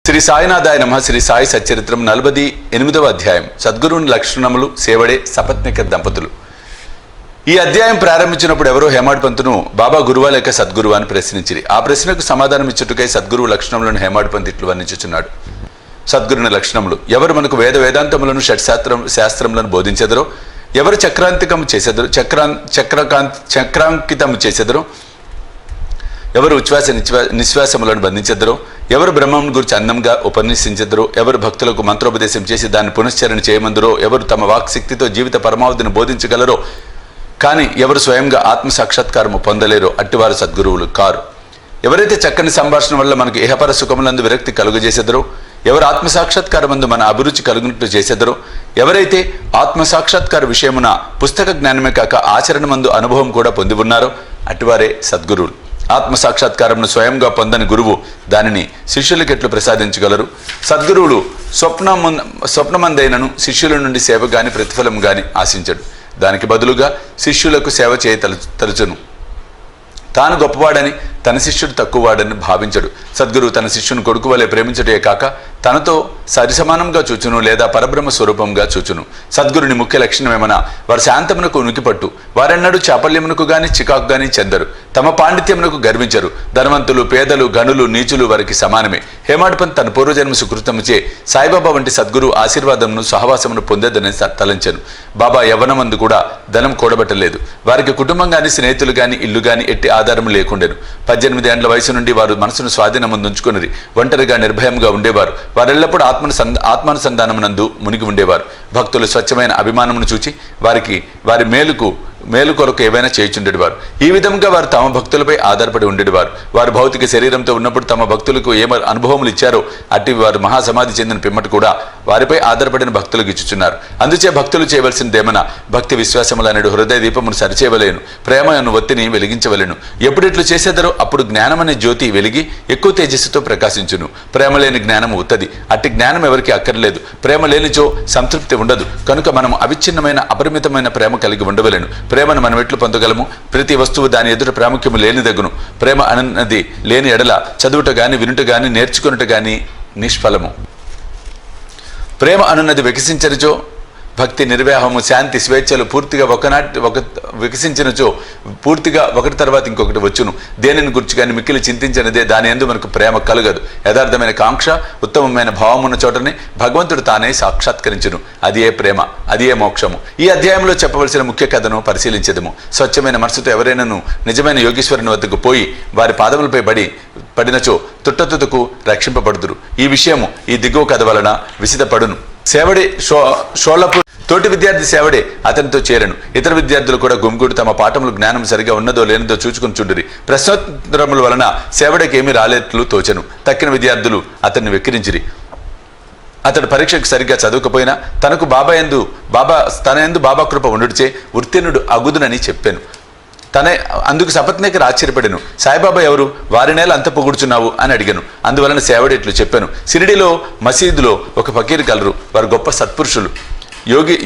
శ్రీ సాయినాథాయ నమః. శ్రీ సాయి సచ్చరిత్రం 48వ అధ్యాయం. సద్గురుని లక్షణములు సేవడే సపత్నిక దంపతులు. ఈ అధ్యాయం ప్రారంభించినప్పుడు ఎవరో హేమాడ్ పంతును బాబా గురువా లేక సద్గురువా అని ప్రశ్నించిరి. ఆ ప్రశ్నకు సమాధానం ఇచ్చుటకై సద్గురువు లక్షణములను హేమాడ్ పంత్ ఇట్లు వర్ణించుచున్నాడు. సద్గురుని లక్షణములు: ఎవరు మనకు వేదాంతములను శాస్త్రములను బోధించెదరో, ఎవరు చక్రాంకితము చేసెదరో, ఎవరు ఉచ్ఛ్వాస నిశ్వాసములను బంధించెదరో, ఎవరు బ్రహ్మం గురించి అందంగా ఉపన్యసించెదరో, ఎవరు భక్తులకు మంత్రోపదేశం చేసి దాన్ని పునశ్చరణ చేయమందురో, ఎవరు తమ వాక్శక్తితో జీవిత పరమావధిని బోధించగలరో, కానీ ఎవరు స్వయంగా ఆత్మ సాక్షాత్కారము పొందలేరో అట్టివారు సద్గురువులు కారు. ఎవరైతే చక్కని సంభాషణ వల్ల మనకు ఇహపర సుఖములందు విరక్తి కలుగజేసెదరో, ఎవరు ఆత్మసాక్షాత్కారమందు మన అభిరుచి కలుగునట్లు చేసెదరో, ఎవరైతే ఆత్మసాక్షాత్కార విషయమున పుస్తక జ్ఞానమే కాక ఆచరణమందు అనుభవం కూడా పొంది ఉన్నారో అట్టివారే సద్గురువులు. ఆత్మసాక్షాత్కారంను స్వయంగా పొందని గురువు దానిని శిష్యులకు ఎట్లు ప్రసాదించగలరు? సద్గురువులు స్వప్నమందైనను శిష్యుల నుండి సేవ గాని ప్రతిఫలం గాని ఆశించడు. దానికి బదులుగా శిష్యులకు సేవ చేయ తలుచును. తాను గొప్పవాడని తన శిష్యుడు తక్కువవాడని భావించడు. సద్గురువు తన శిష్యుని కొడుకు వలె ప్రేమించడే కాక తనతో సరిసమానంగా చూచును లేదా పరబ్రహ్మ స్వరూపంగా చూచును. సద్గురుని ముఖ్య లక్షణం ఏమన్నా వారి శాంతమునకు ఉనికిపట్టు. వారెన్నడూ చాపల్యమునకు గాని చికాకు గాని చెందరు. తమ పాండిత్యమునకు గర్వించరు. ధనవంతులు, పేదలు, గనులు, నీచులు వారికి సమానమే. హేమాడ్ పంత్ తన పూర్వజన్మ సుకృతముచే సాయిబాబా వంటి సద్గురు ఆశీర్వాదమును సహవాసమును పొందేదని తలంచెను. బాబా యవ్వనమందు కూడా ధనం కూడబట్టలేదు. వారికి కుటుంబం గాని స్నేహితులు గాని ఇల్లు గాని ఎట్టి ఆధారము లేకుండెను. 18 ఏళ్ల వయసు నుండి వారు మనసును స్వాధీనముందుంచుకుని ఒంటరిగా నిర్భయంగా ఉండేవారు. వారెల్లప్పుడూ ఆత్మానుసంధానమునందు మునిగి ఉండేవారు. భక్తులు స్వచ్ఛమైన అభిమానమును చూచి వారి మేలు కొరకు ఏవైనా చేయుచుండేవారు. ఈ విధంగా వారు తమ భక్తులపై ఆధారపడి ఉండేవారు. వారు భౌతిక శరీరంతో ఉన్నప్పుడు తమ భక్తులకు ఏ అనుభవములు ఇచ్చారో అట్టి వారు మహాసమాధి చెందిన పిమ్మట కూడా వారిపై ఆధారపడిన భక్తులకు ఇచ్చుచున్నారు. అందుచే భక్తులు చేయవలసిందేమన్నా భక్తి విశ్వాసములు అనేది హృదయ దీపమును సరిచేయవలేను. ప్రేమను ఒత్తిని వెలిగించవలేను. ఎప్పుడిట్లు చేసేదరో అప్పుడు జ్ఞానమనే జ్యోతి వెలిగి ఎక్కువ తేజస్సుతో ప్రకాశించును. ప్రేమ లేని జ్ఞానం ఉత్తది. అట్టి జ్ఞానం ఎవరికి అక్కర్లేదు. ప్రేమ లేనిచో సంతృప్తి ఉండదు. కనుక మనం అవిచ్ఛిన్నమైన అపరిమితమైన ప్రేమ కలిగి ఉండవలేను. ప్రేమను మనం ఎట్లు పొందగలము? ప్రతి వస్తువు దాని ఎదుట ప్రాముఖ్యము లేనిదగును. ప్రేమ అన్నది లేని ఎడల చదువుట గాని వినుట గాని నేర్చుకునుట గాని నిష్ఫలము. ప్రేమ అనున్నది వికసించనిచో భక్తి, నిర్వాహము, శాంతి, స్వేచ్ఛలు పూర్తిగా వికసించినచో పూర్తిగా ఒకటి తర్వాత ఇంకొకటి వచ్చును. దేనిని గురించి కానీ మిక్కిలి చింతించినదే దాని యందు మనకు ప్రేమ కలగదు. యథార్థమైన కాంక్ష, ఉత్తమమైన భావమున్న చోటని భగవంతుడు తానే సాక్షాత్కరించును. అది ఏ ప్రేమ, అది ఏ మోక్షము. ఈ అధ్యాయంలో చెప్పవలసిన ముఖ్య కథను పరిశీలించదము. స్వచ్ఛమైన మనసుతో ఎవరైనాను నిజమైన యోగీశ్వరుని వద్దకు పోయి వారి పాదములపై పడినచో తుట్టతుతకు రక్షింపబడుదురు. ఈ విషయము ఈ దిగువ కథ వలన విసిదపడును. సేవడే షోలపూర్ తోటి విద్యార్థి సేవడే అతనితో చేరను. ఇతర విద్యార్థులు కూడా గుమిగూడి తమ పాఠములు జ్ఞానం సరిగా ఉన్నదో లేనిదో చూచుకుని చుండిరి. ప్రశ్నోత్తరముల వలన సేవడకి ఏమీ రాలేట్లు తోచెను. తక్కిన విద్యార్థులు అతన్ని వెక్కిరించిరి. అతడు పరీక్షకు సరిగ్గా చదవకపోయినా తన యందు బాబా కృప ఉండుడిచే ఉత్తీర్ణుడు అగుదునని చెప్పాను. అందుకు సపత్నేకర్ ఆశ్చర్యపడెను. సాయిబాబా ఎవరు? వారినేలా అంత పొగుడుచున్నావు అని అడిగాను. అందువలన సేవడి ఇట్లు చెప్పాను. షిరిడిలో మసీదులో ఒక ఫకీరు కలరు. వారు గొప్ప సత్పురుషులు,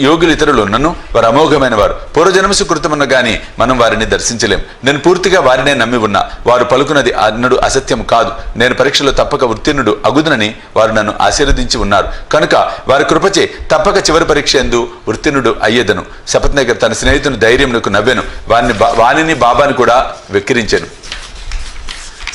యోగులు. ఇతరులు నన్ను వారు అమోఘమైన వారు. పూర్వజన్మ సుకృతమున్న గాని మనం వారిని దర్శించలేం. నేను పూర్తిగా వారినే నమ్మి ఉన్నా. వారు పలుకున్నది అన్నడు అసత్యం కాదు. నేను పరీక్షలో తప్పక ఉత్తీర్ణుడు అగుదునని వారు నన్ను ఆశీర్వదించి ఉన్నారు. కనుక వారి కృపచే తప్పక చివరి పరీక్ష యందు ఉత్తీర్ణుడు అయ్యేదను. సపత్నేకర్ తన స్నేహితుని ధైర్యమునకు నవ్వెను. వానిని బాబాని కూడా వెక్కిరించాను.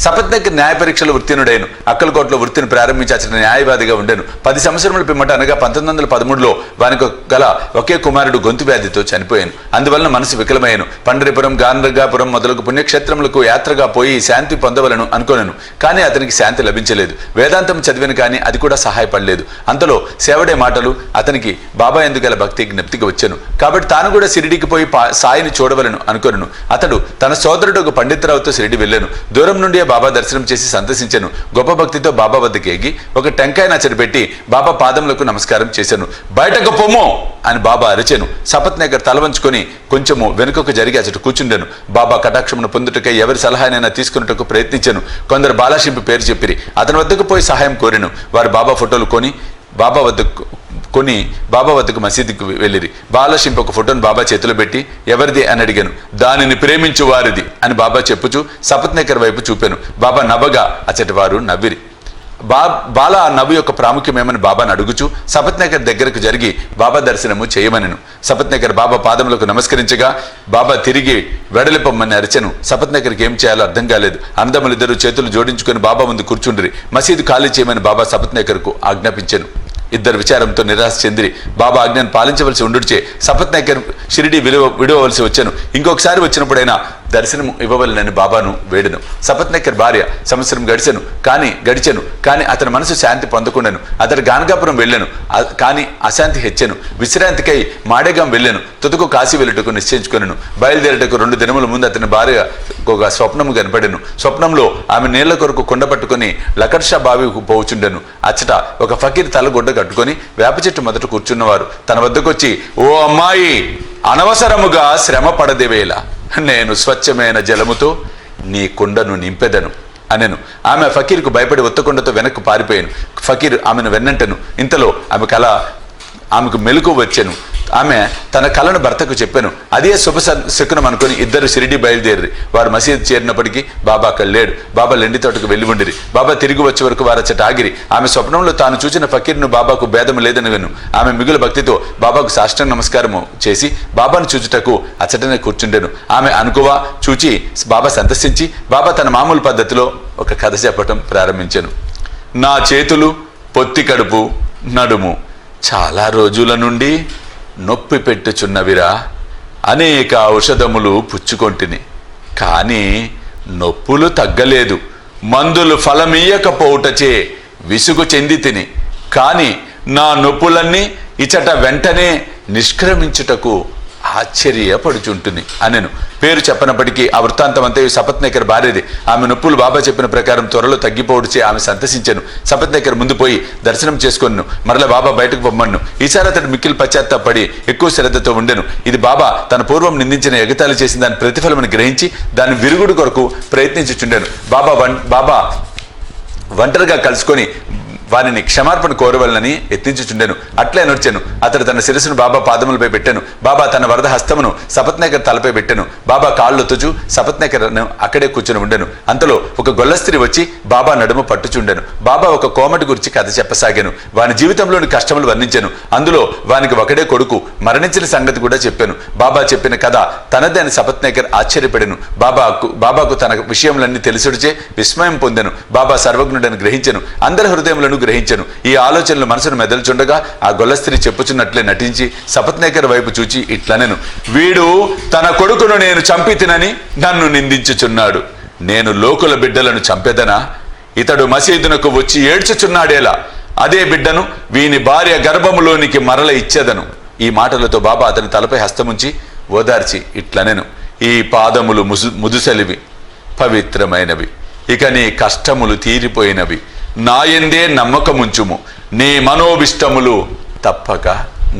సపత్నేకర్ న్యాయ పరీక్షలో ఉత్తీర్ణుడైన అక్కలకోటలో వృత్తిని ప్రారంభించి అతని న్యాయవాదిగా ఉండెను. 10 సంవత్సరముల పిమ్మట అనగా 1913లో వానికి గల ఒకే కుమారుడు గొంతు వ్యాధితో చనిపోయాను. అందువలన మనసు వికలమయ్యాను. పండరిపురం, గాంధర్గాపురం మొదలగు పుణ్యక్షేత్రములకు యాత్రగా పోయి శాంతి పొందవలను అనుకోనను. కానీ అతనికి శాంతి లభించలేదు. వేదాంతం చదివిన కానీ అది కూడా సహాయపడలేదు. అంతలో సేవడే మాటలు అతనికి బాబా ఎందుకు గల భక్తి జ్ఞప్తికి వచ్చాను. కాబట్టి తాను కూడా షిరిడికి పోయి సాయిని చూడవలను అనుకోనను. అతడు తన సోదరుడు ఒక పండితరావుతో షిరిడి వెళ్ళాను. దూరం నుండి బాబా దర్శనం చేసి సంతసించాను. గొప్ప భక్తితో బాబా వద్దకు ఎగి ఒక టెంకాయ నచ్చడి పెట్టి బాబా పాదములకు నమస్కారం చేశాను. బయటకు పొమ్ము అని బాబా అరిచాను. సపత్నేకర్ తలవంచుకొని కొంచెము వెనుకకు జరిగి అచట కూర్చుండెను. బాబా కటాక్షమును పొందుటకై ఎవరి సలహానైనా తీసుకున్నట్టుకు ప్రయత్నించాను. కొందరు బాలాశింపి పేరు చెప్పిరి. అతని వద్దకు పోయి సహాయం కోరాను. వారు బాబా ఫోటోలు కొని బాబా వద్దకు మసీదుకు వెళ్ళిరి. బాలశింప ఒక ఫోటోను బాబా చేతిలో పెట్టి ఎవరిది అని అడిగాను. దానిని ప్రేమించు వారిది అని బాబా చెప్పుచు సపత్నేకర్ వైపు చూపాను. బాబా నవ్వగా అచటి వారు నవ్విరి. బాల నవ్వు యొక్క ప్రాముఖ్యం ఏమని బాబాను అడుగుచూ సపత్నేకర్ దగ్గరకు జరిగి బాబా దర్శనము చేయమనెను. సపత్నేకర్ బాబా పాదములకు నమస్కరించగా బాబా తిరిగి వెడలిపమ్మని అరిచెను. సపత్నేకర్కి ఏం చేయాలో అర్థం కాలేదు. అన్నదమ్ములిద్దరూ చేతులు జోడించుకొని బాబా ముందు కూర్చుండ్రి. మసీదు ఖాళీ చేయమని బాబా సపత్నేకర్కు ఆజ్ఞాపించెను. ఇద్దరు విచారంతో నిరాశ చెందిరి. బాబా ఆజ్ఞను పాలించవలసి ఉండుచే సపత్నేకర్ షిరిడి విడవలసి వచ్చాను. ఇంకొకసారి వచ్చినప్పుడైనా దర్శనం ఇవ్వవలనని బాబాను వేడెను. సపత్నేకర్ భార్య సంవత్సరం గడిచెను కానీ అతని మనసు శాంతి పొందకుండాను. అతడు గానగాపురం వెళ్ళాను కానీ అశాంతి హెచ్చెను. విశ్రాంతికై మాడేగాం వెళ్ళాను. తుదకు కాశీ వెళ్ళటకు నిశ్చయించుకొనెను. బయలుదేరటకు 2 దినముల ముందు అతని భార్య ఒక స్వప్నము కనపడెను. స్వప్నంలో ఆమె నీళ్ల కొరకు కొండ పట్టుకుని లకర్షా బావికు పోవుచుండెను. అచ్చట ఒక ఫకీర్ తలగొడ్డ కట్టుకొని వేప చెట్టు మొదట కూర్చున్నవారు తన వద్దకొచ్చి, ఓ అమ్మాయి, అనవసరముగా శ్రమ పడదేవేళ నేను స్వచ్ఛమైన జలముతో నీ కుండను నింపెదను అనెను. ఆమె ఫకీర్కు భయపడి ఒత్తకొండతో వెనక్కు పారిపోయాను. ఫకీర్ ఆమెను వెన్నంటను. ఇంతలో ఆమెకు మెలకు వచ్చాను. ఆమె తన కలను భర్తకు చెప్పాను. అదే శుభ శకునం అనుకుని ఇద్దరు షిరిడి బయలుదేరి వారు మసీదు చేరినప్పటికీ బాబా అక్కడ లేడు. బాబా లెండి తోటకు వెళ్ళి ఉండిరి. బాబా తిరిగి వచ్చే వరకు వారచ్చట ఆగిరి. ఆమె స్వప్నంలో తాను చూసిన ఫకీర్ను బాబాకు భేదం లేదని విను. ఆమె మిగులు భక్తితో బాబాకు సాష్టాంగ నమస్కారము చేసి బాబాను చూచుటకు అచ్చటనే కూర్చుండెను. ఆమె అనుకువా చూచి బాబా సందర్శించి బాబా తన మామూలు పద్ధతిలో ఒక కథ చెప్పటం ప్రారంభించాను. నా చేతులు, పొత్తి కడుపు, నడుము చాలా రోజుల నుండి నొప్పి పెట్టుచున్నవిరా. అనేక ఔషధములు పుచ్చుకొంటిని కానీ నొప్పులు తగ్గలేదు. మందులు ఫలమీయకపోవుటచే విసుగు చెంది తిని కానీ నా నొప్పులన్నీ ఇచట వెంటనే నిష్క్రమించుటకు ఆశ్చర్యపడుచుంటుంది అనెను. పేరు చెప్పనప్పటికీ ఆ వృత్తాంతం అంతా సపత్నేకర్ భార్యది. ఆమె నొప్పులు బాబా చెప్పిన ప్రకారం త్వరలో తగ్గిపోవడిచే ఆమె సంతసించాను. సపత్నేకర్ ముందు పోయి దర్శనం చేసుకొను. మరలా బాబా బయటకు పొమ్మను. ఈసారి అతడు మిక్కిలి పశ్చాత్తాపడి ఎక్కువ శ్రద్ధతో ఉండెను. ఇది బాబా తన పూర్వం నిందించిన ఎగతాళి చేసిన దాని ప్రతిఫలమని గ్రహించి దాని విరుగుడు కొరకు ప్రయత్నించుచుండెను. బాబా ఒంటరిగా కలుసుకొని వారిని క్షమార్పణ కోరవలనని యత్నించుచుండెను. అట్లే నడిచెను. అతడు తన శిరస్సును బాబా పాదములపై పెట్టెను. బాబా తన వరద హస్తమును సపత్నేకర్ తలపై పెట్టెను. బాబా కాళ్ళు తుచు సపత్నేకర్ అక్కడే కూర్చుని ఉండెను. అంతలో ఒక గొల్లస్త్రీ వచ్చి బాబా నడుము పట్టుచుండెను. బాబా ఒక కోమటి గురించి కథ చెప్పసాగాను. వాని జీవితంలోని కష్టములు వర్ణించాను. అందులో వానికి ఒకడే కొడుకు మరణించిన సంగతి కూడా చెప్పాను. బాబా చెప్పిన కథ తనదే అని సపత్నేకర్ ఆశ్చర్యపడెను. బాబాకు తన విషయములన్నీ తెలిసుడిచే విస్మయం పొందెను. బాబా సర్వజ్ఞుడని గ్రహించెను. అందరి హృదయములను గ్రహించను. ఈ ఆలోచనలు మనసును మెదలుచుండగా ఆ గొల్లస్త్రీ చెప్పుచున్నట్లే నటించి సపత్నేకర్ వైపు చూచి ఇట్లనెను, వీడు తన కొడుకును నేను చంపి తినని నన్ను నిందించుచున్నాడు. నేను లోకుల బిడ్డలను చంపెదనా? ఇతడు మసీదునకు వచ్చి ఏడ్చుచున్నాడేలా అదే బిడ్డను వీని భార్య గర్భములోనికి మరల ఇచ్చేదను. ఈ మాటలతో బాబా అతని తలపై హస్తముంచి ఓదార్చి ఇట్లనెను, ఈ పాదములు ముదుసలివి, పవిత్రమైనవి. ఇక నీ కష్టములు తీరిపోయినవి. నాయందే నమ్మకముంచుము. నీ మనోభిష్టములు తప్పక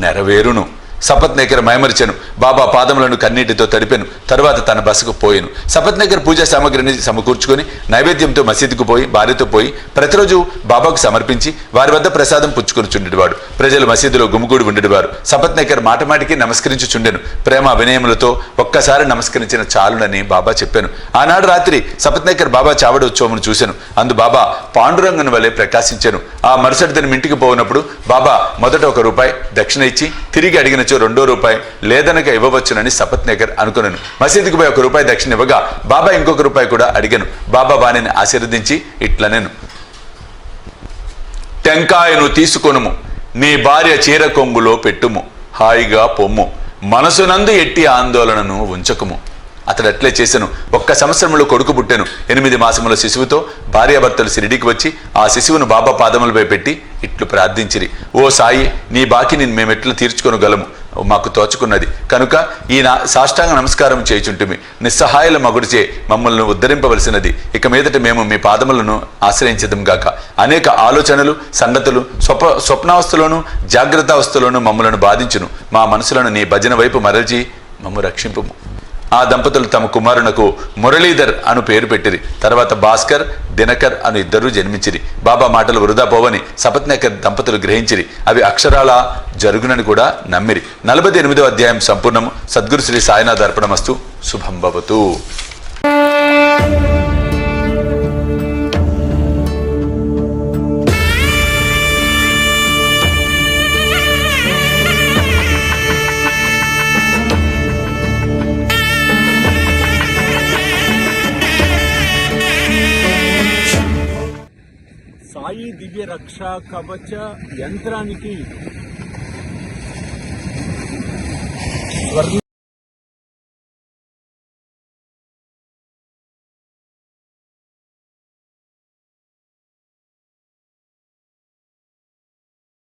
నెరవేరును. సపత్నేకర్ మైమరిచెను. బాబా పాదములను కన్నీటితో తడిపెను. తరువాత తన బసకు పోయెను. సపత్నేకర్ పూజా సామగ్రిని సమకూర్చుకొని నైవేద్యంతో మసీదుకు పోయి భార్యతో పోయి ప్రతిరోజు బాబాకు సమర్పించి వారి వద్ద ప్రసాదం పుచ్చుకొనిచుండేవాడు. ప్రజలు మసీదులో గుమిగూడి ఉండేవారు. సపత్నేకర్ మాటమాటికి నమస్కరించుచుండెను. ప్రేమ వినయములతో ఒక్కసారి నమస్కరించిన చాలునని బాబా చెప్పాను. ఆనాడు రాత్రి సపత్నేకర్ బాబా చావడి ఉత్సవమును చూశాను. అందు బాబా పాండురంగన్ వలె ప్రకాశించాను. ఆ మరుసటి దిన ఇంటికి పోయినప్పుడు బాబా మొదట ₹1 దక్షిణ ఇచ్చి తిరిగి అడిగిన ₹2 లేదనక ఇవ్వవచ్చునని సపత్నేకర్ అనుకున్నాను. మసీదుకు పోయి ₹1 దక్షిణ ఇవ్వగా బాబా ఇంకొక ₹1 కూడా అడిగాను. బాబా వాణిని ఆశీర్వదించి ఇట్లనెను, టెంకాయను తీసుకొనుము, నీ భార్య చీర కొంగులో పెట్టుము, హాయిగా పొమ్ము, మనసునందు ఎట్టి ఆందోళనను ఉంచకుము. అతడు అట్లే చేశాను. 1 సంవత్సరంలో కొడుకు పుట్టాను. 8 మాసముల శిశువుతో భార్యాభర్తలు షిరిడీకి వచ్చి ఆ శిశువును బాబా పాదములపై పెట్టి ఇట్లు ప్రార్థించిరి, ఓ సాయి, నీ బాకీని మేమెట్లు తీర్చుకొనగలము, మాకు తోచుకున్నది కనుక ఈ సాష్టాంగ నమస్కారం చేయుచుంటుమి. నిస్సహాయుల మగుడిచే మమ్మల్ని ఉద్ధరింపవలసినది. ఇక మీదట మేము మీ పాదములను ఆశ్రయించదం గాక. అనేక ఆలోచనలు సంగతులు స్వప్నావస్థలోను జాగ్రత్తావస్థలోను మమ్మలను బాధించును. మా మనసులను నీ భజన వైపు మరల్చి మమ్ము రక్షింపుము. ఆ దంపతులు తమ కుమారునకు మురళీధర్ అను పేరు పెట్టిరి. తర్వాత భాస్కర్, దినకర్ అను ఇద్దరు జన్మించిరి. బాబా మాటలు వృధా పోవని సపత్నేకర్ దంపతులు గ్రహించిరి. అవి అక్షరాల జరుగునని కూడా నమ్మిరి. 48వ అధ్యాయం సంపూర్ణము. సద్గురు శ్రీ సాయినాథ్ అర్పణమస్తు. శుభం భవతు. దివ్య రక్ష కవచ యంత్రానికి